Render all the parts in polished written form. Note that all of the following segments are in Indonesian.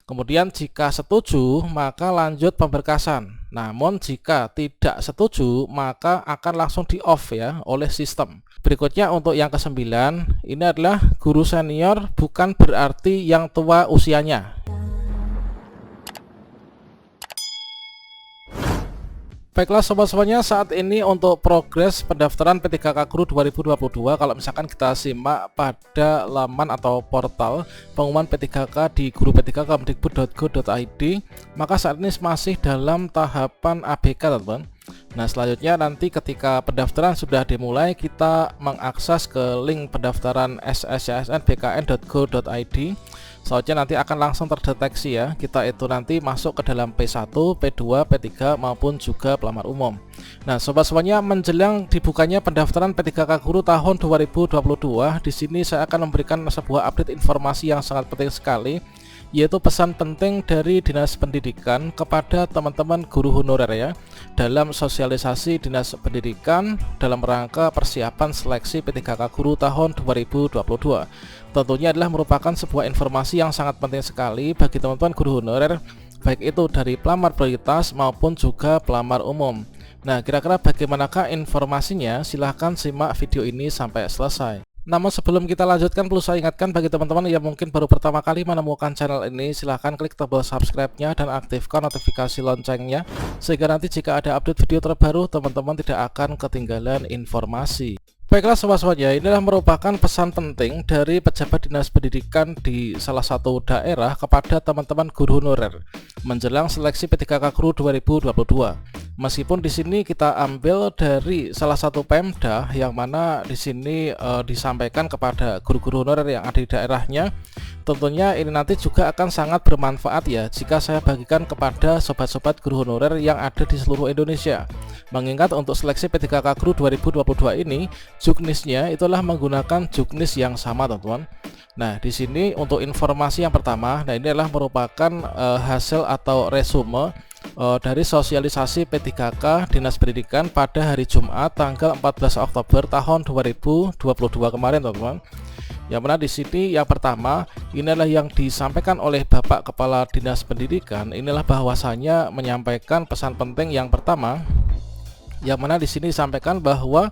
Kemudian jika setuju, maka lanjut pemberkasan. Namun jika tidak setuju, maka akan langsung di off ya oleh sistem. Berikutnya untuk yang kesembilan, ini adalah guru senior bukan berarti yang tua usianya. Baiklah sobat-sobatnya, saat ini untuk progres pendaftaran P3K Guru 2022, kalau misalkan kita simak pada laman atau portal pengumuman P3K di guru-p3k.kemdikbud.go.id, maka saat ini masih dalam tahapan ABK teman-teman. Nah selanjutnya nanti ketika pendaftaran sudah dimulai, kita mengakses ke link pendaftaran sscsnbkn.go.id. Soalnya nanti akan langsung terdeteksi ya, kita itu nanti masuk ke dalam P1, P2, P3 maupun juga pelamar umum. Nah sobat-sobatnya, menjelang dibukanya pendaftaran P3K Guru tahun 2022, di sini saya akan memberikan sebuah update informasi yang sangat penting sekali, yaitu pesan penting dari Dinas Pendidikan kepada teman-teman guru honorer ya, dalam sosialisasi Dinas Pendidikan dalam rangka persiapan seleksi P3K Guru tahun 2022. Tentunya adalah merupakan sebuah informasi yang sangat penting sekali bagi teman-teman guru honorer, baik itu dari pelamar prioritas maupun juga pelamar umum. Nah kira-kira bagaimanakah informasinya? Silahkan simak video ini sampai selesai. Namun sebelum kita lanjutkan, perlu saya ingatkan bagi teman-teman yang mungkin baru pertama kali menemukan channel ini, silahkan klik tombol subscribe-nya dan aktifkan notifikasi loncengnya, sehingga nanti jika ada update video terbaru, teman-teman tidak akan ketinggalan informasi. Baiklah sobat-sobatnya, inilah merupakan pesan penting dari pejabat Dinas Pendidikan di salah satu daerah kepada teman-teman guru honorer menjelang seleksi P3K Guru 2022. Meskipun di sini kita ambil dari salah satu Pemda yang mana di sini disampaikan kepada guru-guru honorer yang ada di daerahnya, tentunya ini nanti juga akan sangat bermanfaat ya jika saya bagikan kepada sobat-sobat guru honorer yang ada di seluruh Indonesia. Mengingat untuk seleksi P3K Guru 2022 ini, juknisnya itulah menggunakan juknis yang sama teman-teman. Nah di sini untuk informasi yang pertama, nah ini adalah merupakan hasil atau resume dari sosialisasi P3K Dinas Pendidikan pada hari Jumat tanggal 14 Oktober tahun 2022 kemarin teman-teman. Yang mana di sini yang pertama, inilah yang disampaikan oleh Bapak Kepala Dinas Pendidikan, inilah bahwasanya menyampaikan pesan penting yang pertama, yang mana di sini disampaikan bahwa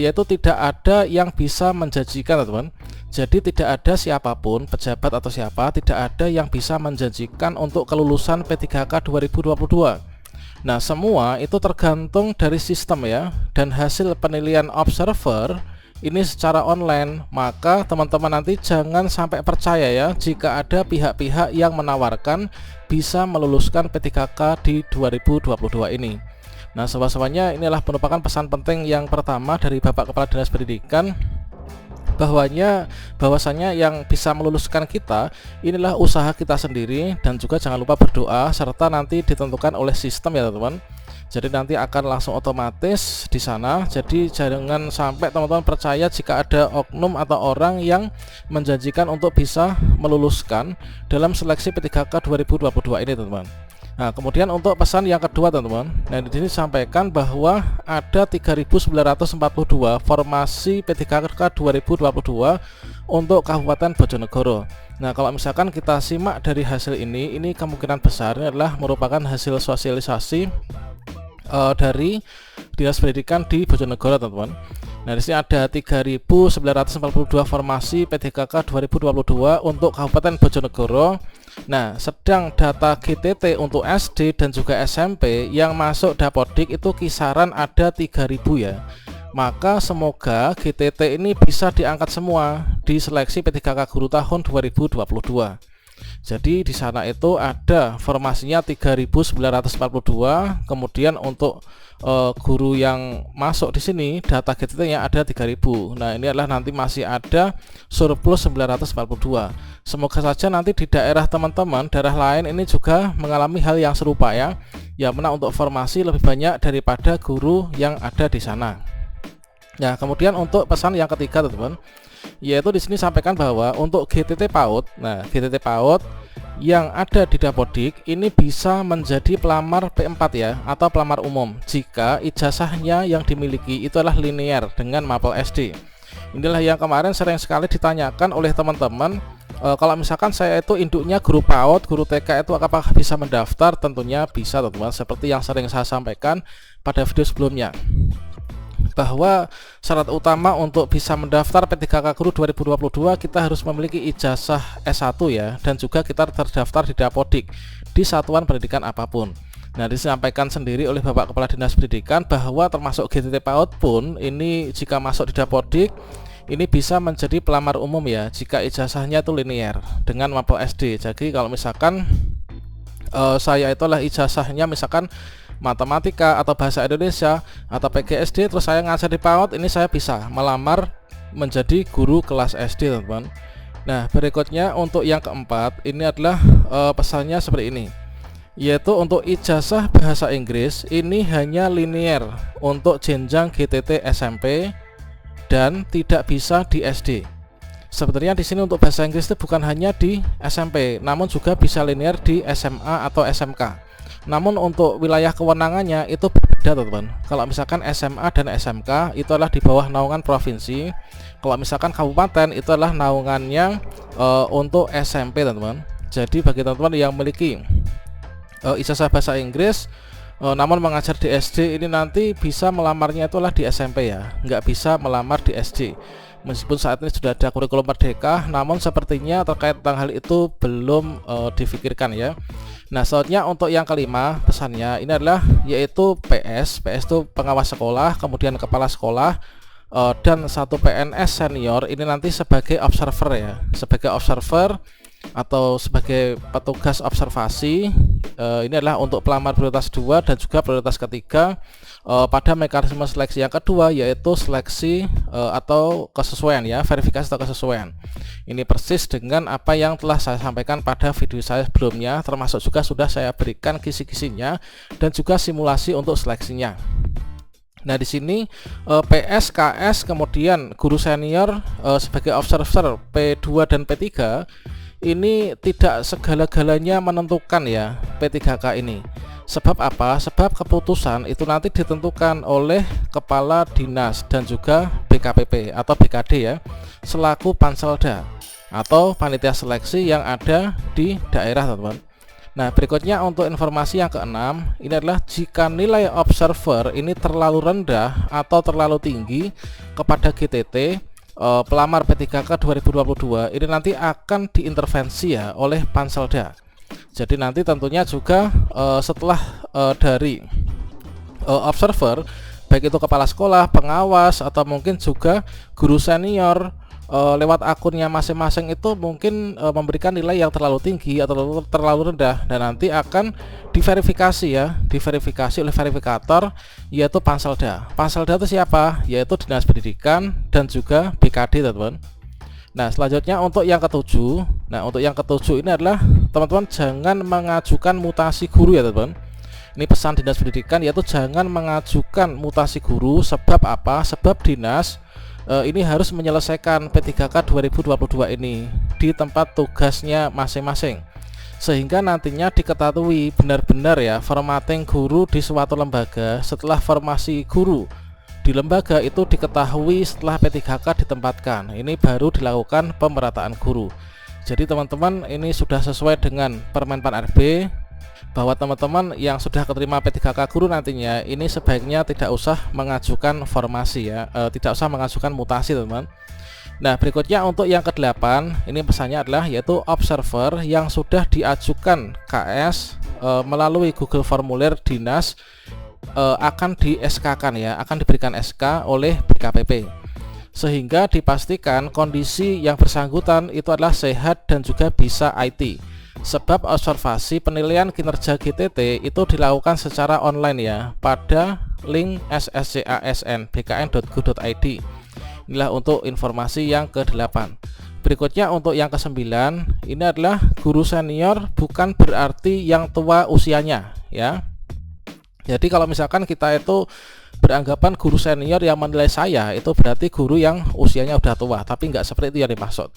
yaitu tidak ada yang bisa menjanjikan teman-teman. Jadi tidak ada siapapun, pejabat atau siapa, tidak ada yang bisa menjanjikan untuk kelulusan P3K 2022. Nah semua itu tergantung dari sistem ya, dan hasil penilaian observer ini secara online. Maka teman-teman nanti jangan sampai percaya ya jika ada pihak-pihak yang menawarkan bisa meluluskan P3K di 2022 ini. Nah sobat-sobatnya, inilah merupakan pesan penting yang pertama dari Bapak Kepala Dinas Pendidikan, bahwasanya yang bisa meluluskan kita inilah usaha kita sendiri, dan juga jangan lupa berdoa serta nanti ditentukan oleh sistem ya teman-teman. Jadi nanti akan langsung otomatis di sana. Jadi jangan sampai teman-teman percaya jika ada oknum atau orang yang menjanjikan untuk bisa meluluskan dalam seleksi P3K 2022 ini teman-teman. Nah kemudian untuk pesan yang kedua teman-teman, nah di sini sampaikan bahwa ada 3.942 formasi P3K 2022 untuk Kabupaten Bojonegoro. Nah kalau misalkan kita simak dari hasil ini kemungkinan besar adalah merupakan hasil sosialisasi dari Dinas Pendidikan di Bojonegoro teman-teman. Nah di sini ada 3.942 formasi P3K 2022 untuk Kabupaten Bojonegoro. Nah sedang data GTT untuk SD dan juga SMP yang masuk Dapodik itu kisaran ada 3.000 ya. Maka semoga GTT ini bisa diangkat semua di seleksi P3K Guru tahun 2022. Jadi di sana itu ada formasinya 3.942, kemudian untuk guru yang masuk di sini data GTT-nya ada 3.000. Nah ini adalah nanti masih ada surplus 942. Semoga saja nanti di daerah teman-teman, daerah lain ini juga mengalami hal yang serupa ya, yang mana untuk formasi lebih banyak daripada guru yang ada di sana. Nah kemudian untuk pesan yang ketiga teman-teman, yaitu di sini sampaikan bahwa untuk GTT PAUD, nah GTT PAUD yang ada di Dapodik ini bisa menjadi pelamar P4 ya, atau pelamar umum jika ijazahnya yang dimiliki itu adalah linear dengan mapel SD. Inilah yang kemarin sering sekali ditanyakan oleh teman-teman Kalau misalkan saya itu induknya guru PAUD, guru TK, itu apakah bisa mendaftar? Tentunya bisa teman-teman, seperti yang sering saya sampaikan pada video sebelumnya, bahwa syarat utama untuk bisa mendaftar P3K Guru 2022 kita harus memiliki ijazah S1 ya, dan juga kita terdaftar di Dapodik di satuan pendidikan apapun. Nah, disampaikan sendiri oleh Bapak Kepala Dinas Pendidikan bahwa termasuk GTT PAUD pun ini jika masuk di Dapodik ini bisa menjadi pelamar umum ya, jika ijazahnya itu linear dengan mapel SD. Jadi kalau misalkan saya itulah ijazahnya misalkan matematika atau bahasa Indonesia atau PGSD, terus saya ngajar di PAUD, ini saya bisa melamar menjadi guru kelas SD teman-teman. Nah, berikutnya untuk yang keempat ini adalah pesannya seperti ini, yaitu untuk ijazah bahasa Inggris ini hanya linear untuk jenjang GTT SMP dan tidak bisa di SD. Sebenarnya di sini untuk bahasa Inggris itu bukan hanya di SMP, namun juga bisa linear di SMA atau SMK. Namun untuk wilayah kewenangannya itu berbeda teman-teman. Kalau misalkan SMA dan SMK itu adalah di bawah naungan provinsi. Kalau misalkan kabupaten itu adalah naungannya untuk SMP teman-teman. Jadi bagi teman-teman yang memiliki ijazah bahasa Inggris namun mengajar di SD, ini nanti bisa melamarnya itulah di SMP ya, nggak bisa melamar di SD. Meskipun saat ini sudah ada kurikulum merdeka, namun sepertinya terkait tentang hal itu belum difikirkan ya. Nah, selanjutnya untuk yang kelima pesannya ini adalah yaitu PS itu pengawas sekolah, kemudian kepala sekolah, dan satu PNS senior ini nanti sebagai observer ya, sebagai observer atau sebagai petugas observasi. Ini adalah untuk pelamar prioritas 2 dan juga prioritas ketiga pada mekanisme seleksi yang kedua, yaitu seleksi atau kesesuaian ya, verifikasi atau kesesuaian. Ini persis dengan apa yang telah saya sampaikan pada video saya sebelumnya, termasuk juga sudah saya berikan kisi-kisinya dan juga simulasi untuk seleksinya. Nah, di sini PS, KS, kemudian guru senior sebagai observer P2 dan P3 ini tidak segala-galanya menentukan ya P3K ini. Sebab apa? Sebab keputusan itu nanti ditentukan oleh kepala dinas dan juga BKPP atau BKD ya, selaku Panselda atau panitia seleksi yang ada di daerah teman-teman. Nah, berikutnya untuk informasi yang keenam ini adalah jika nilai observer ini terlalu rendah atau terlalu tinggi kepada GTT pelamar P3K 2022, ini nanti akan diintervensi ya oleh Panselda. Jadi nanti tentunya juga setelah dari observer, baik itu kepala sekolah, pengawas, atau mungkin juga guru senior lewat akunnya masing-masing itu mungkin memberikan nilai yang terlalu tinggi atau terlalu rendah, dan nanti akan diverifikasi ya, diverifikasi oleh verifikator yaitu Panselda. Panselda itu siapa? Yaitu Dinas Pendidikan dan juga BKD teman-teman. Nah, selanjutnya untuk yang ketujuh. Nah, untuk yang ketujuh ini adalah teman-teman jangan mengajukan mutasi guru ya teman-teman. Ini pesan Dinas Pendidikan, yaitu jangan mengajukan mutasi guru. Sebab apa? Sebab dinas ini harus menyelesaikan P3K 2022 ini di tempat tugasnya masing-masing, sehingga nantinya diketahui benar-benar ya formatting guru di suatu lembaga. Setelah formasi guru di lembaga itu diketahui setelah P3K ditempatkan, ini baru dilakukan pemerataan guru. Jadi teman-teman, ini sudah sesuai dengan Permen Pan RB bahwa teman-teman yang sudah keterima P3K guru nantinya ini sebaiknya tidak usah mengajukan formasi ya, tidak usah mengajukan mutasi teman-teman. Nah, berikutnya untuk yang ke-8 ini pesannya adalah yaitu observer yang sudah diajukan KS melalui Google Formulir Dinas akan di SK-kan ya, akan diberikan SK oleh BKPP, sehingga dipastikan kondisi yang bersangkutan itu adalah sehat dan juga bisa IT. Sebab observasi penilaian kinerja GTT itu dilakukan secara online ya, pada link sscasn.bkn.go.id. Inilah untuk informasi yang ke-8. Berikutnya untuk yang ke-9 ini adalah guru senior bukan berarti yang tua usianya ya. Jadi kalau misalkan kita itu beranggapan guru senior yang menilai saya itu berarti guru yang usianya udah tua, tapi nggak seperti itu yang dimaksud.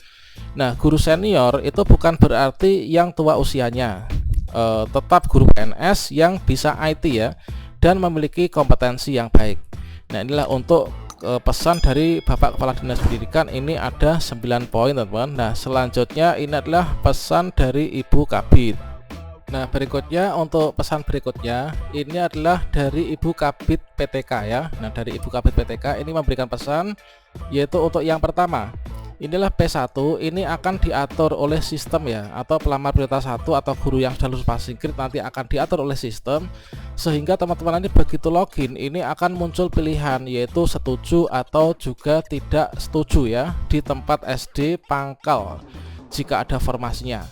Nah, guru senior itu bukan berarti yang tua usianya, tetap guru PNS yang bisa IT ya dan memiliki kompetensi yang baik. Nah, inilah untuk pesan dari Bapak Kepala Dinas Pendidikan ini ada 9 poin teman-teman. Nah selanjutnya ini adalah pesan dari Ibu Kabid. Nah berikutnya untuk pesan berikutnya ini adalah dari Ibu Kabid PTK ya. Nah dari Ibu Kabid PTK ini memberikan pesan, yaitu untuk yang pertama, inilah P1 ini akan diatur oleh sistem ya, atau pelamar prioritas 1 atau guru yang sudah lulus passing grade nanti akan diatur oleh sistem, sehingga teman-teman nanti begitu login ini akan muncul pilihan yaitu setuju atau juga tidak setuju ya di tempat SD Pangkal jika ada formasinya.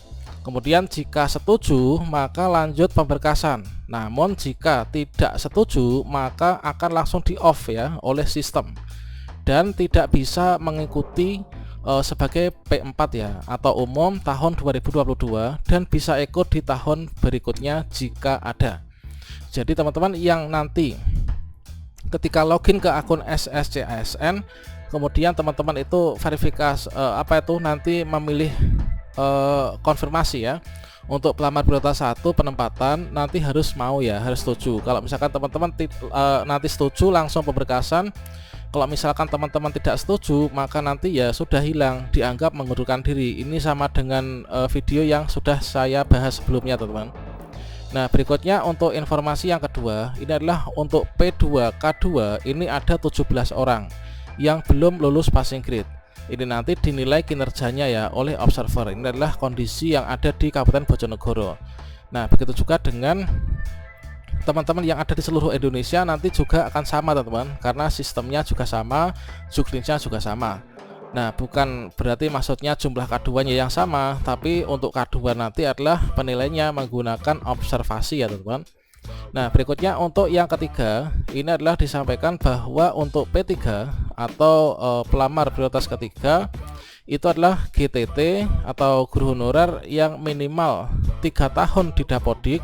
Kemudian jika setuju maka lanjut pemberkasan, namun jika tidak setuju maka akan langsung di off ya oleh sistem dan tidak bisa mengikuti sebagai P4 ya atau umum tahun 2022 dan bisa ikut di tahun berikutnya jika ada. Jadi teman-teman yang nanti ketika login ke akun SSCASN kemudian teman-teman itu verifikasi nanti memilih konfirmasi ya untuk pelamar prioritas 1 penempatan nanti harus mau ya, harus setuju. Kalau misalkan teman-teman nanti setuju langsung pemberkasan. Kalau misalkan teman-teman tidak setuju maka nanti ya sudah hilang, dianggap mengundurkan diri. Ini sama dengan video yang sudah saya bahas sebelumnya teman-teman. Nah berikutnya untuk informasi yang kedua, ini adalah untuk P2 K2 ini ada 17 orang yang belum lulus passing grade. Ini nanti dinilai kinerjanya ya oleh observer. Ini adalah kondisi yang ada di Kabupaten Bojonegoro. Nah begitu juga dengan teman-teman yang ada di seluruh Indonesia nanti juga akan sama teman-teman, karena sistemnya juga sama, juknisnya juga sama. Nah bukan berarti maksudnya jumlah K2-nya yang sama, tapi untuk K2 nanti adalah penilaiannya menggunakan observasi ya teman-teman. Nah berikutnya untuk yang ketiga, ini adalah disampaikan bahwa untuk P3 atau pelamar prioritas ketiga itu adalah GTT atau guru honorer yang minimal 3 tahun di Dapodik.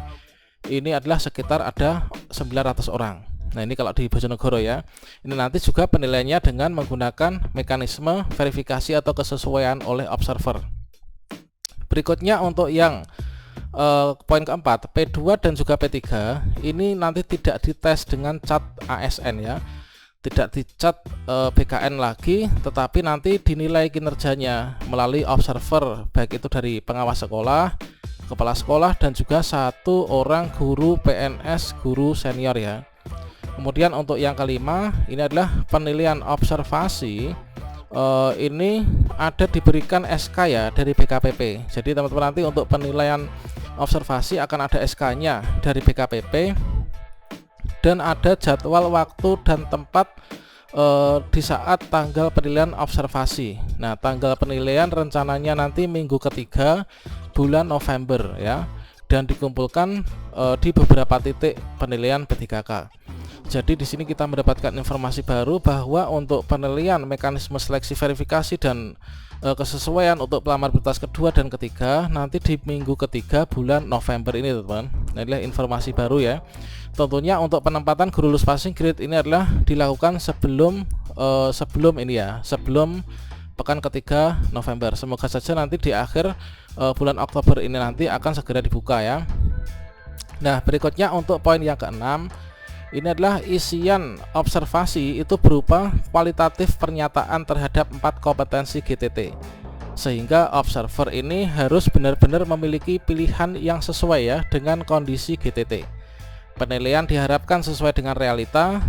Ini adalah sekitar ada 900 orang. Nah ini kalau di Bojonegoro ya. Ini nanti juga penilaiannya dengan menggunakan mekanisme verifikasi atau kesesuaian oleh observer. Berikutnya untuk yang poin keempat, P2 dan juga P3 ini nanti tidak dites dengan cat ASN ya, tidak dicat BKN lagi, tetapi nanti dinilai kinerjanya melalui observer, baik itu dari pengawas sekolah, kepala sekolah, dan juga 1 orang guru PNS, guru senior ya. Kemudian untuk yang kelima, ini adalah penilaian observasi. Ini ada diberikan SK ya dari BKPP. Jadi teman-teman nanti untuk penilaian observasi akan ada SK-nya dari BKPP dan ada jadwal waktu dan tempat di saat tanggal penilaian observasi. Nah tanggal penilaian rencananya nanti minggu ketiga bulan November ya, dan dikumpulkan di beberapa titik penilaian P3K. Jadi di sini kita mendapatkan informasi baru bahwa untuk penilaian mekanisme seleksi verifikasi dan kesesuaian untuk pelamar prioritas kedua dan ketiga nanti di minggu ketiga bulan November ini teman-teman. Nah, inilah informasi baru ya. Tentunya untuk penempatan guru lulus passing grade ini adalah dilakukan sebelum pekan ketiga November. Semoga saja nanti di akhir bulan Oktober ini nanti akan segera dibuka ya. Nah berikutnya untuk poin yang keenam, ini adalah isian observasi itu berupa kualitatif pernyataan terhadap 4 kompetensi GTT, sehingga observer ini harus benar-benar memiliki pilihan yang sesuai ya dengan kondisi GTT. Penilaian diharapkan sesuai dengan realita,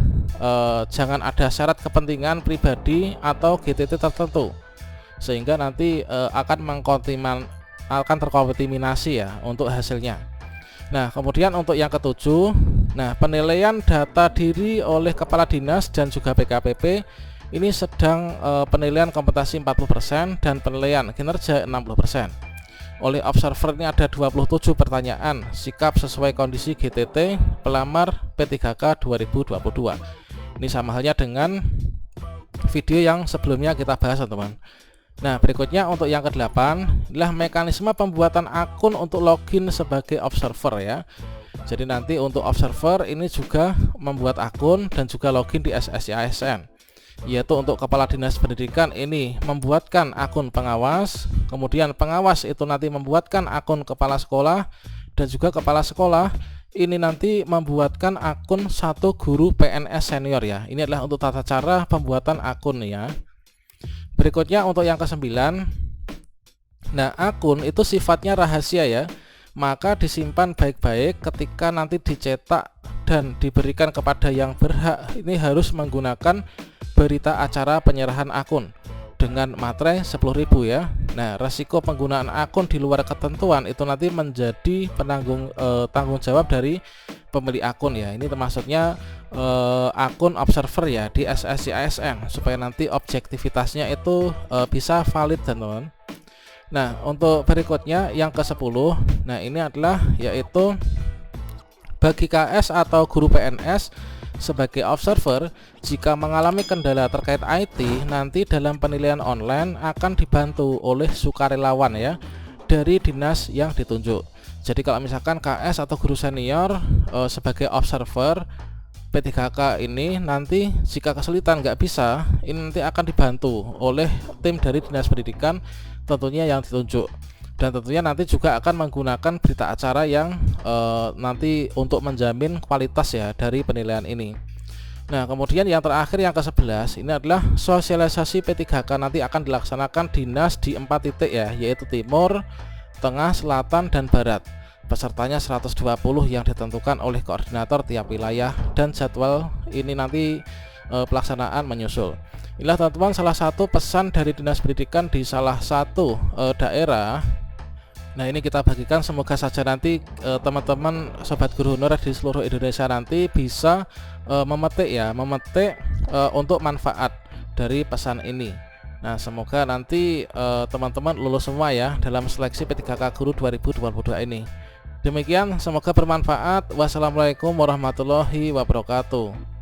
jangan ada syarat kepentingan pribadi atau GTT tertentu, sehingga nanti akan terkontaminasi ya untuk hasilnya. Nah kemudian untuk yang ketujuh, nah penilaian data diri oleh kepala dinas dan juga BKPP ini sedang penilaian kompetensi 40% dan penilaian kinerja 60%. Oleh observer ini ada 27 pertanyaan sikap sesuai kondisi GTT pelamar P3K 2022. Ini sama halnya dengan video yang sebelumnya kita bahas teman-teman. Nah berikutnya untuk yang ke-8 adalah mekanisme pembuatan akun untuk login sebagai observer ya. Jadi nanti untuk observer ini juga membuat akun dan juga login di SSCASN, yaitu untuk kepala dinas pendidikan ini membuatkan akun pengawas, kemudian pengawas itu nanti membuatkan akun kepala sekolah, dan juga kepala sekolah ini nanti membuatkan akun satu guru PNS senior ya. Ini adalah untuk tata cara pembuatan akun ya. Berikutnya untuk yang ke-9. Nah, akun itu sifatnya rahasia ya. Maka disimpan baik-baik ketika nanti dicetak dan diberikan kepada yang berhak. Ini harus menggunakan berita acara penyerahan akun dengan materai 10.000 ya. Nah, resiko penggunaan akun di luar ketentuan itu nanti menjadi tanggung jawab dari pemilik akun ya. Ini termasuknya akun observer ya di SSC ASN, supaya nanti objektivitasnya itu bisa valid teman-teman. Nah, untuk berikutnya yang ke-10. Nah, ini adalah yaitu bagi KS atau guru PNS sebagai observer, jika mengalami kendala terkait IT, nanti dalam penilaian online akan dibantu oleh sukarelawan ya dari dinas yang ditunjuk. Jadi kalau misalkan KS atau guru senior sebagai observer P3K ini, nanti jika kesulitan nggak bisa, ini nanti akan dibantu oleh tim dari dinas pendidikan tentunya yang ditunjuk, dan tentunya nanti juga akan menggunakan berita acara yang nanti untuk menjamin kualitas ya dari penilaian ini. Nah, kemudian yang terakhir yang ke-11 ini adalah sosialisasi P3K nanti akan dilaksanakan dinas di 4 titik ya, yaitu Timur, Tengah, Selatan, dan Barat. Pesertanya 120 yang ditentukan oleh koordinator tiap wilayah, dan jadwal ini nanti pelaksanaan menyusul. Inilah teman-teman salah satu pesan dari Dinas Pendidikan di salah satu daerah. Nah, ini kita bagikan, semoga saja nanti teman-teman sobat guru honor di seluruh Indonesia nanti bisa memetik untuk manfaat dari pesan ini. Nah, semoga nanti teman-teman lulus semua ya dalam seleksi P3K Guru 2022 ini. Demikian, semoga bermanfaat. Wassalamualaikum warahmatullahi wabarakatuh.